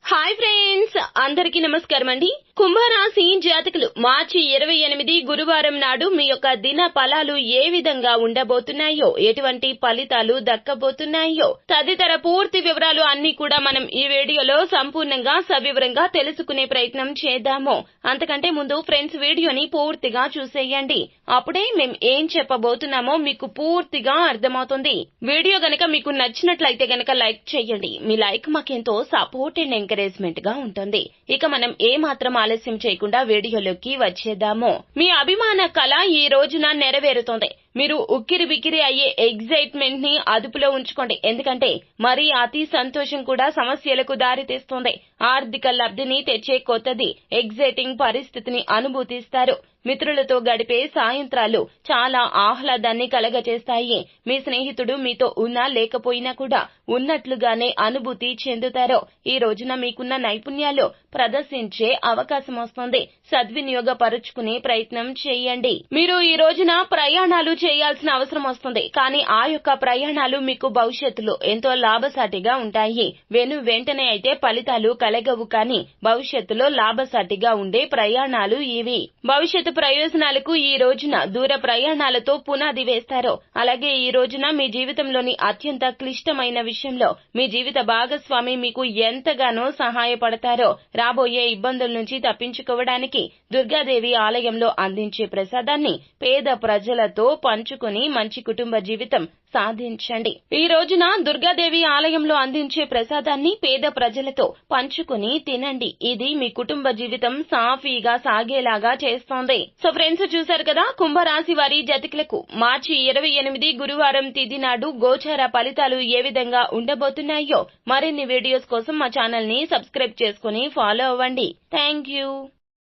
Hi friends, అందరికీ నమస్కారం అండి. కుంభరాశి జాతకులు మార్చి 28 గురువారం నాడు మీ యొక్క దిన ఫలాలు ఏ విధంగా ఉండబోతున్నాయో, ఎటువంటి ఫలితాలు దక్కబోతున్నాయో తదితర పూర్తి వివరాలు అన్ని కూడా మనం ఈ వీడియోలో సంపూర్ణంగా సవివరంగా తెలుసుకునే ప్రయత్నం చేద్దాము. అంతకంటే ముందు ఫ్రెండ్స్, వీడియోని పూర్తిగా చూసేయండి. అప్పుడే మేం ఏం చెప్పబోతున్నామో మీకు పూర్తిగా అర్థమవుతుంది. వీడియో గనక మీకు నచ్చినట్లయితే గనక లైక్ చేయండి. మీ లైక్ మాకెంతో సపోర్ట్ అండ్ ఎంకరేజ్మెంట్ గా ఉంటుంది. ఇక మనం ఏ మాత్రం ఆలస్యం చేయకుండా వీడియోలోకి వచ్చేద్దాము. మీ అభిమాన కళ ఈ రోజున నెరవేరుతోంది. మీరు ఉక్కిరి బిక్కిరి అయ్యే ఎగ్జైట్మెంట్ ని అదుపులో ఉంచుకోండి. ఎందుకంటే మరీ అతి సంతోషం కూడా సమస్యలకు దారితీస్తుంది. ఆర్థిక లబ్ధిని తెచ్చే కొత్తది ఎగ్జైటింగ్ పరిస్థితిని అనుభూతిస్తారు. మిత్రులతో గడిపే సాయంత్రాలు చాలా ఆహ్లాదాన్ని కలగజేస్తాయి. మీ స్నేహితుడు మీతో ఉన్నా లేకపోయినా కూడా ఉన్నట్లుగానే అనుభూతి చెందుతారు. ఈ రోజున మీకున్న నైపుణ్యాలు ప్రదర్శించే అవకాశం వస్తుంది. సద్వినియోగపరుచుకునే ప్రయత్నం చేయండి. మీరు ఈ రోజున ప్రయాణాలు చేయాల్సిన అవసరం వస్తుంది. కానీ ఆ యొక్క ప్రయాణాలు మీకు భవిష్యత్తులో ఎంతో లాభసాటిగా ఉంటాయి. వెంటనే అయితే ఫలితాలు కలగవు, కానీ భవిష్యత్తులో లాభసాటిగా ఉండే ప్రయాణాలు ఇవి. భవిష్యత్తు ప్రయోజనాలకు ఈ రోజున దూర ప్రయాణాలతో పునాది వేస్తారు. అలాగే ఈ రోజున మీ జీవితంలోని అత్యంత క్లిష్టమైన విషయంలో మీ జీవిత భాగస్వామి మీకు ఎంతగానో సహాయపడతారో. రాబోయే ఇబ్బందుల నుంచి తప్పించుకోవడానికి దుర్గాదేవి ఆలయంలో అందించే ప్రసాదాన్ని పేద ప్రజలతో పంచుకుని మంచి కుటుంబ జీవితం సాధించండి. ఈ రోజున దుర్గాదేవి ఆలయంలో అందించే ప్రసాదాన్ని పేద ప్రజలతో పంచుకుని తినండి. ఇది మీ కుటుంబ జీవితం సాఫీగా సాగేలాగా చేస్తోంది. సో ఫ్రెండ్స్, చూశారు కదా, కుంభరాశి వారి జాతకులకు మార్చి 28 గురువారం తిథి నాడు గోచార ఫలితాలు ఏ విధంగా ఉండబోతున్నాయో. మరిన్ని వీడియోస్ కోసం మా ఛానల్ ని సబ్స్క్రైబ్ చేసుకుని ఫాలో అవ్వండి. Thank you.